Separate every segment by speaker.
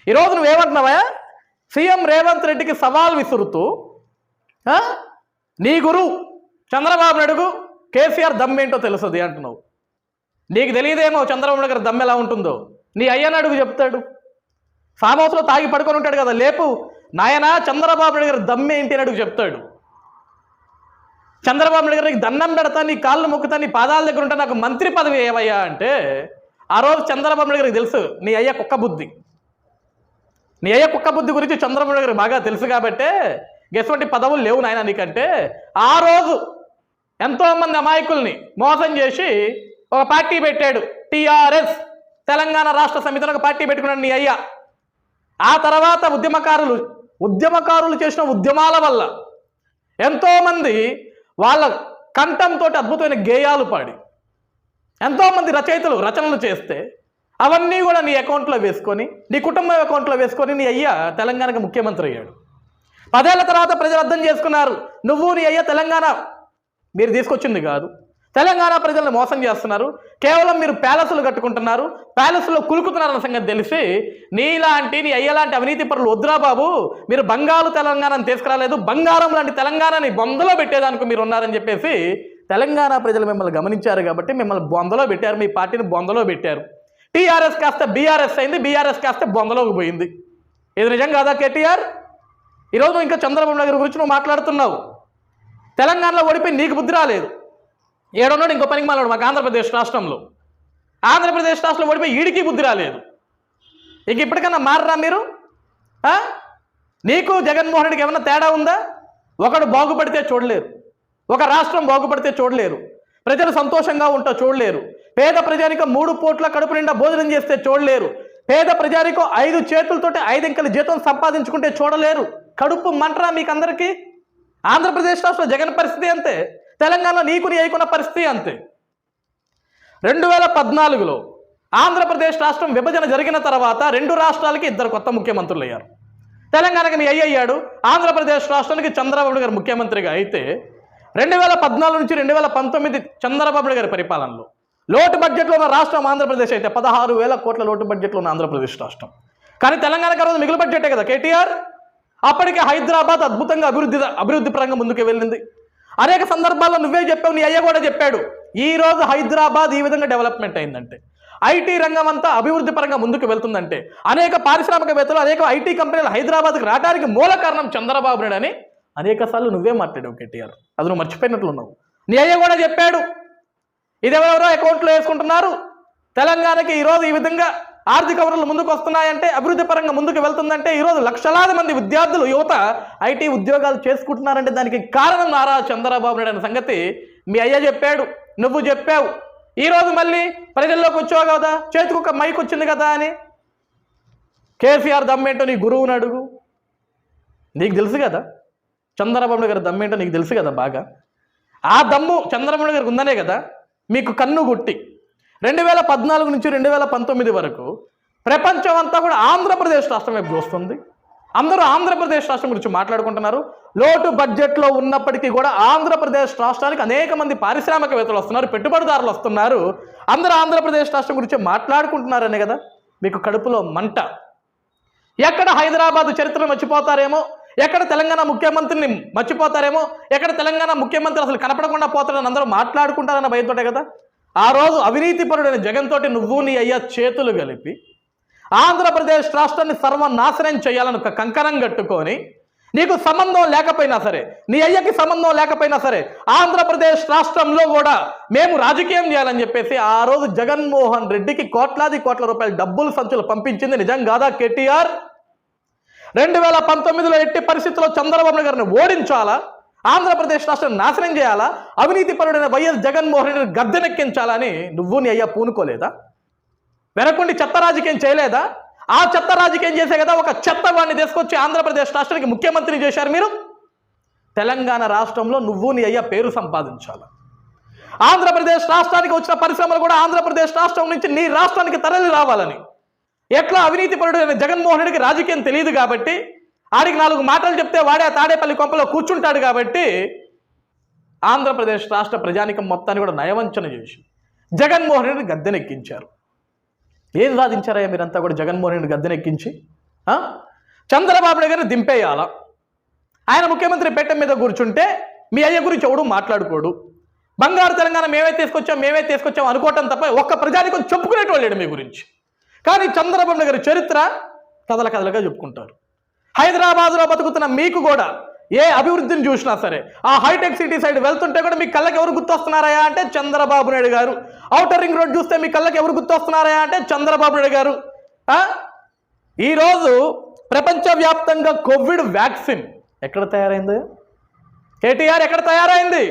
Speaker 1: ఈరోజు నువ్వేమంటున్నావా? సీఎం రేవంత్ రెడ్డికి సవాల్ విసురుతూ నీ గురువు చంద్రబాబు నాయుడుకు కేసీఆర్ దమ్మేంటో తెలుస్తుంది అంటున్నావు. నీకు తెలియదేమో చంద్రబాబు నాయుడు గారి దమ్ము ఎలా ఉంటుందో. నీ అయ్యనాడుగు చెప్తాడు. ఫామ్ హౌస్లో తాగి పడుకొని ఉంటాడు కదా, లేపు నాయనా చంద్రబాబు నాయుడు గారి దమ్మేంటి అని అడుగు చెప్తాడు. చంద్రబాబు నాయుడు గారికి దండం పెడతా, నీ కాళ్ళు మొక్కుతా, నీ పాదాల దగ్గర ఉంటా, నాకు మంత్రి పదవి ఏవయ్యా అంటే ఆ రోజు చంద్రబాబు నాయుడు గారికి తెలుసు నీ అయ్య కుక్క బుద్ధి. నీ అయ్య కుక్క బుద్ధి గురించి చంద్రబాబు నాయుడు గారికి బాగా తెలుసు కాబట్టే ఎటువంటి పదవులు లేవు నాయన నీకంటే. ఆ రోజు ఎంతోమంది అమాయకుల్ని మోసం చేసి ఒక పార్టీ పెట్టాడు, టీఆర్ఎస్, తెలంగాణ రాష్ట్ర సమితిని ఒక పార్టీ పెట్టుకున్నాడు నీ అయ్య. ఆ తర్వాత ఉద్యమకారులు చేసిన ఉద్యమాల వల్ల ఎంతోమంది వాళ్ళ కంఠంతో అద్భుతమైన గేయాలు పాడి ఎంతోమంది రచనలు చేస్తే అవన్నీ కూడా నీ అకౌంట్లో వేసుకొని, నీ కుటుంబం అకౌంట్లో వేసుకొని నీ అయ్య తెలంగాణకు ముఖ్యమంత్రి అయ్యాడు. 10 ఏళ్ల తర్వాత ప్రజలు అర్థం చేసుకున్నారు, నువ్వు నీ అయ్య తెలంగాణ మీరు తీసుకొచ్చింది కాదు, తెలంగాణ ప్రజలను మోసం చేస్తున్నారు, కేవలం మీరు ప్యాలెస్లు కట్టుకుంటున్నారు, ప్యాలెస్లో కులుకుతున్నారన్న సంగతి తెలిసి నీలాంటి నీ అయ్యలాంటి అవినీతి పరులు వద్దురా బాబు, మీరు బంగారు తెలంగాణను తీసుకురాలేదు, బంగారం లాంటి తెలంగాణని బొందలో పెట్టేదానికి మీరు ఉన్నారని చెప్పేసి తెలంగాణ ప్రజలు మిమ్మల్ని గమనించారు కాబట్టి మిమ్మల్ని బొందలో పెట్టారు, మీ పార్టీని బొందలో పెట్టారు. టీఆర్ఎస్ కాస్త బీఆర్ఎస్ అయింది, బీఆర్ఎస్ కాస్త బొందలోకి పోయింది. ఇది నిజం కాదా కేటీఆర్? ఈరోజు ఇంకా చంద్రబాబు నాయుడు గురించి నువ్వు మాట్లాడుతున్నావు. తెలంగాణలో ఓడిపోయి నీకు బుద్ధి రాలేదు, ఏడున్నాడు ఇంకో పనికి మాట్లాడు మాకు ఆంధ్రప్రదేశ్ రాష్ట్రంలో ఓడిపోయి ఈడికి బుద్ధి రాలేదు. ఇంక ఇప్పటికన్నా మారరా మీరు? నీకు జగన్మోహన్ రెడ్డికి ఏమన్నా తేడా ఉందా? ఒకడు బాగుపడితే చూడలేరు, ఒక రాష్ట్రం బాగుపడితే చూడలేరు, ప్రజలు సంతోషంగా ఉంటా చూడలేరు, పేద ప్రజానికం 3 పూట్ల కడుపు నిండా భోజనం చేస్తే చూడలేరు, పేద ప్రజానికం 5 చేతులతోటి 5 అంకెల జీతం సంపాదించుకుంటే చూడలేరు. కడుపు మంటరా మీకు అందరికీ? ఆంధ్రప్రదేశ్ రాష్ట్రంలో జగన్ పరిస్థితి అంతే, తెలంగాణలో నీకు నీ అయికున్న పరిస్థితి అంతే. 2014లో ఆంధ్రప్రదేశ్ రాష్ట్రం విభజన జరిగిన తర్వాత 2 రాష్ట్రాలకి 2 కొత్త ముఖ్యమంత్రులు అయ్యారు. తెలంగాణకి నీ అయ్యాడు, ఆంధ్రప్రదేశ్ రాష్ట్రానికి చంద్రబాబు గారు ముఖ్యమంత్రిగా అయితే 2014 నుంచి 2019 చంద్రబాబు గారి పరిపాలనలో లోటు బడ్జెట్లో ఉన్న రాష్ట్రం ఆంధ్రప్రదేశ్ అయితే 16,000 కోట్ల లోటు బడ్జెట్లో ఉన్న ఆంధ్రప్రదేశ్ రాష్ట్రం. కానీ తెలంగాణకు రోజు మిగులు బడ్జెటే కదా కేటీఆర్. అప్పటికే హైదరాబాద్ అద్భుతంగా అభివృద్ధి పరంగా ముందుకు వెళ్ళింది. అనేక సందర్భాల్లో నువ్వే చెప్పావు, నీ అయ్య కూడా చెప్పాడు, ఈ రోజు హైదరాబాద్ ఈ విధంగా డెవలప్మెంట్ అయిందంటే, ఐటీ రంగం అంతా అభివృద్ధి పరంగా ముందుకు వెళ్తుందంటే, అనేక పారిశ్రామికవేత్తలు అనేక ఐటీ కంపెనీలు హైదరాబాద్కి రావడానికి మూల కారణం చంద్రబాబు నాయుడు అని అనేక సార్లు నువ్వే మాట్లాడావు కేటీఆర్. అది నువ్వు మర్చిపోయినట్లున్నావు. నీ అయ్య కూడా చెప్పాడు, ఇదెవరెవరో అకౌంట్లో వేసుకుంటున్నారు, తెలంగాణకి ఈరోజు ఈ విధంగా ఆర్థిక వనరులు ముందుకు వస్తున్నాయంటే, అభివృద్ధి పరంగా ముందుకు వెళ్తుందంటే, ఈరోజు లక్షలాది మంది విద్యార్థులు యువత ఐటీ ఉద్యోగాలు చేసుకుంటున్నారంటే దానికి కారణం నారా చంద్రబాబు నాయుడు అనే సంగతి మీ అయ్య చెప్పాడు, నువ్వు చెప్పావు. ఈరోజు మళ్ళీ ప్రజల్లోకి వచ్చావు కదా, చేతికి ఒక మైక్ వచ్చింది కదా అని కేసీఆర్ దమ్మేంటో నీ గురువుని అడుగు. నీకు తెలుసు కదా చంద్రబాబు నాయుడు గారి దమ్మేంటో, నీకు తెలుసు కదా బాగా. ఆ దమ్ము చంద్రబాబు నాయుడు గారికి ఉందనే కదా మీకు కన్ను గుట్టి 2014 నుంచి 2019 వరకు ప్రపంచం అంతా కూడా ఆంధ్రప్రదేశ్ రాష్ట్రం వైపు చూస్తుంది. అందరూ ఆంధ్రప్రదేశ్ రాష్ట్రం గురించి మాట్లాడుకుంటున్నారు. లోటు బడ్జెట్లో ఉన్నప్పటికీ కూడా ఆంధ్రప్రదేశ్ రాష్ట్రానికి అనేక మంది పారిశ్రామికవేత్తలు వస్తున్నారు, పెట్టుబడిదారులు వస్తున్నారు, అందరూ ఆంధ్రప్రదేశ్ రాష్ట్రం గురించి మాట్లాడుకుంటున్నారనే కదా మీకు కడుపులో మంట. ఎక్కడ హైదరాబాద్ చరిత్రను మర్చిపోతారేమో, ఎక్కడ తెలంగాణ ముఖ్యమంత్రిని మర్చిపోతారేమో, ఎక్కడ తెలంగాణ ముఖ్యమంత్రి అసలు కనపడకుండా పోతారని అందరూ మాట్లాడుకుంటారన్న భయంతోటే కదా ఆ రోజు అవినీతిపరుడైన జగన్ తోటి నువ్వు నీ అయ్యా చేతులు కలిపి ఆంధ్రప్రదేశ్ రాష్ట్రాన్ని సర్వనాశనం చేయాలని ఒక కంకణం కట్టుకొని, నీకు సంబంధం లేకపోయినా సరే, నీ అయ్యకి సంబంధం లేకపోయినా సరే, ఆంధ్రప్రదేశ్ రాష్ట్రంలో కూడా మేము రాజకీయం చేయాలని చెప్పేసి ఆ రోజు జగన్మోహన్ రెడ్డికి కోట్లాది కోట్ల రూపాయల డబ్బులు సంచులు పంపించింది నిజం కాదా కేటీఆర్? 2019లో ఎట్టి పరిస్థితుల్లో చంద్రబాబు నాయుడు గారిని ఓడించాలా, ఆంధ్రప్రదేశ్ రాష్ట్రాన్ని నాశనం చేయాలా, అవినీతి పరుడైన వైఎస్ జగన్మోహన్ రెడ్డిని గద్దెనెక్కించాలని నువ్వు నీ అయ్యా పూనుకోలేదా? వెనకుండి చెత్త రాజకీయం చేయలేదా? ఆ చెత్త రాజకీయం చేసే కదా ఒక చెత్త వాడిని తీసుకొచ్చి ఆంధ్రప్రదేశ్ రాష్ట్రానికి ముఖ్యమంత్రిని చేశారు మీరు. తెలంగాణ రాష్ట్రంలో నువ్వు నీ అయ్యా పేరు సంపాదించాలి. ఆంధ్రప్రదేశ్ రాష్ట్రానికి వచ్చిన పరిశ్రమలు కూడా ఆంధ్రప్రదేశ్ రాష్ట్రం నుంచి నీ రాష్ట్రానికి తరలి రావాలని. ఎట్లా అవినీతి పరుడైన జగన్మోహన్ రెడ్డికి రాజకీయం తెలియదు కాబట్టి, ఆడికి 4 మాటలు చెప్తే వాడే తాడేపల్లి కొంపలో కూర్చుంటాడు కాబట్టి ఆంధ్రప్రదేశ్ రాష్ట్ర ప్రజానికం మొత్తాన్ని కూడా నయవంచన చేసి జగన్మోహన్ రెడ్డిని గద్దెనెక్కించారు. ఏం సాధించారయ్యా మీరంతా కూడా జగన్మోహన్ రెడ్డిని గద్దెనెక్కించి? ఆ? చంద్రబాబు నాయుడు గారిని దింపేయాలా? ఆయన ముఖ్యమంత్రి పీఠం మీద కూర్చుంటే మీ అయ్య గురించి ఎవడు మాట్లాడుకోడు. బంగారు తెలంగాణ మేమే తీసుకొచ్చాం అనుకోవటం తప్ప ఒక్క ప్రజానికం చెప్పుకునేటోళ్ళు లేడు మీ గురించి. కానీ చంద్రబాబు నాయుడు గారి చరిత్ర కథలుగా చెప్పుకుంటారు. హైదరాబాద్లో బతుకుతున్న మీకు కూడా ఏ అభివృద్ధిని చూసినా సరే, ఆ హైటెక్ సిటీ సైడ్ వెళ్తుంటే కూడా మీ కళ్ళకి ఎవరు గుర్తొస్తున్నారా అంటే చంద్రబాబు నాయుడు గారు. ఔటర్ రింగ్ రోడ్ చూస్తే మీ కళ్ళకి ఎవరు గుర్తొస్తున్నారా అంటే చంద్రబాబు నాయుడు గారు. ఈరోజు ప్రపంచవ్యాప్తంగా కోవిడ్ వ్యాక్సిన్ ఎక్కడ తయారైంది? కేటీఆర్ ఎక్కడ తయారైంది?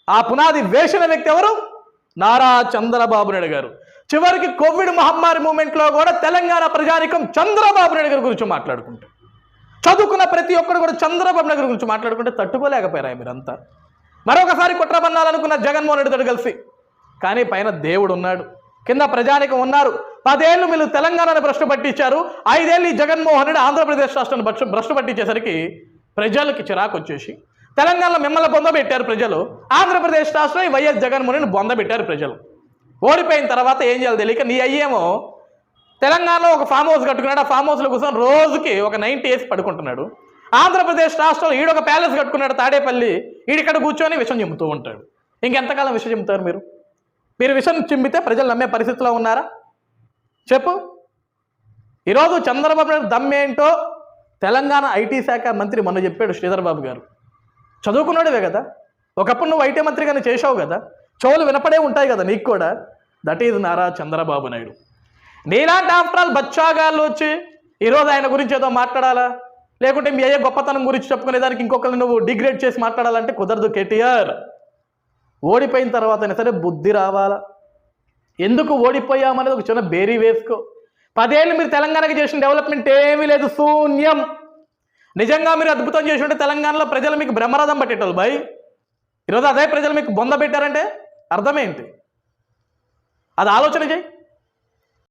Speaker 1: ఆ పునాది వేసిన వ్యక్తి ఎవరు? నారా చంద్రబాబు నాయుడు గారు. చివరికి కోవిడ్ మహమ్మారి మూమెంట్లో కూడా తెలంగాణ ప్రజానికం చంద్రబాబు నాయుడు గారి గురించి మాట్లాడుకుంటారు. చదువుకున్న ప్రతి ఒక్కరు కూడా చంద్రబాబు నాయుడు గురించి మాట్లాడుకుంటే తట్టుకోలేకపోయారా మీరంతా? మరొకసారి కుట్రబన్నాలనుకున్న జగన్మోహన్ రెడ్డితో కలిసి. కానీ పైన దేవుడు ఉన్నాడు, కింద ప్రజానికం ఉన్నారు. 10 ఏళ్ళు మీరు తెలంగాణను భ్రష్టు పట్టించారు. 5 ఏళ్ళు ఈ జగన్మోహన్ రెడ్డి ఆంధ్రప్రదేశ్ రాష్ట్రాన్ని భ్రష్టు పట్టించేసరికి ప్రజలకి చిరాకు వచ్చేసి తెలంగాణలో మిమ్మల్ని బొందబెట్టారు ప్రజలు. ఆంధ్రప్రదేశ్ రాష్ట్రంలో ఈ వైఎస్ జగన్మోహన్ రెడ్డిని బొందబెట్టారు ప్రజలు. ఓడిపోయిన తర్వాత ఏం చేయాలి తెలియక నీ అయ్యేమో తెలంగాణలో ఒక ఫామ్ హౌస్ కట్టుకున్నాడు. ఆ ఫామ్ హౌస్లో కూర్చొని రోజుకి ఒక 90 వేసి పడుకుంటున్నాడు. ఆంధ్రప్రదేశ్ రాష్ట్రంలో ఈడొక ప్యాలెస్ కట్టుకున్నాడు తాడేపల్లి. ఈడిక్కడ కూర్చొని విషం చిమ్ముతూ ఉంటాడు. ఇంకెంతకాలం విషం చిమ్ముతారు మీరు? మీరు విషం చిమ్మితే ప్రజలు నమ్మే పరిస్థితిలో ఉన్నారా? చెప్పు. ఈరోజు చంద్రబాబు నాయుడు దమ్మేంటో తెలంగాణ ఐటీ శాఖ మంత్రి మొన్న చెప్పాడు శ్రీధర్ బాబు గారు. చదువుకున్నాడువే కదా, ఒకప్పుడు నువ్వు ఐటీ మంత్రిగానే చేసావు కదా, చెవులు వినపడే ఉంటాయి కదా నీకు కూడా. That is Nara Chandrababu Naidu. నీలాంటి ఆఫ్టర్ ఆల్ బచ్చాగాళ్ళు వచ్చి ఈరోజు ఆయన గురించి ఏదో మాట్లాడాలా, లేకుంటే మీ అయ్యే గొప్పతనం గురించి చెప్పుకునేదానికి ఇంకొకరిని నువ్వు డిగ్రేడ్ చేసి మాట్లాడాలంటే కుదరదు. కేటీఆర్ ఓడిపోయిన తర్వాతనే సరే బుద్ధి రావాలా. ఎందుకు ఓడిపోయామనేది ఒక చిన్న బేరీ వేసుకో. 10 ఏళ్ళు మీరు తెలంగాణకి చేసిన డెవలప్మెంట్ ఏమీ లేదు, శూన్యం. నిజంగా మీరు అద్భుతం చేసి ఉంటే తెలంగాణలో ప్రజలు మీకు బ్రహ్మరథం పట్టేటోళ్ళు భయ్. ఈరోజు అదే ప్రజలు మీకు బొంద పెట్టారంటే అర్థమేంటి? అది ఆలోచన చేయి.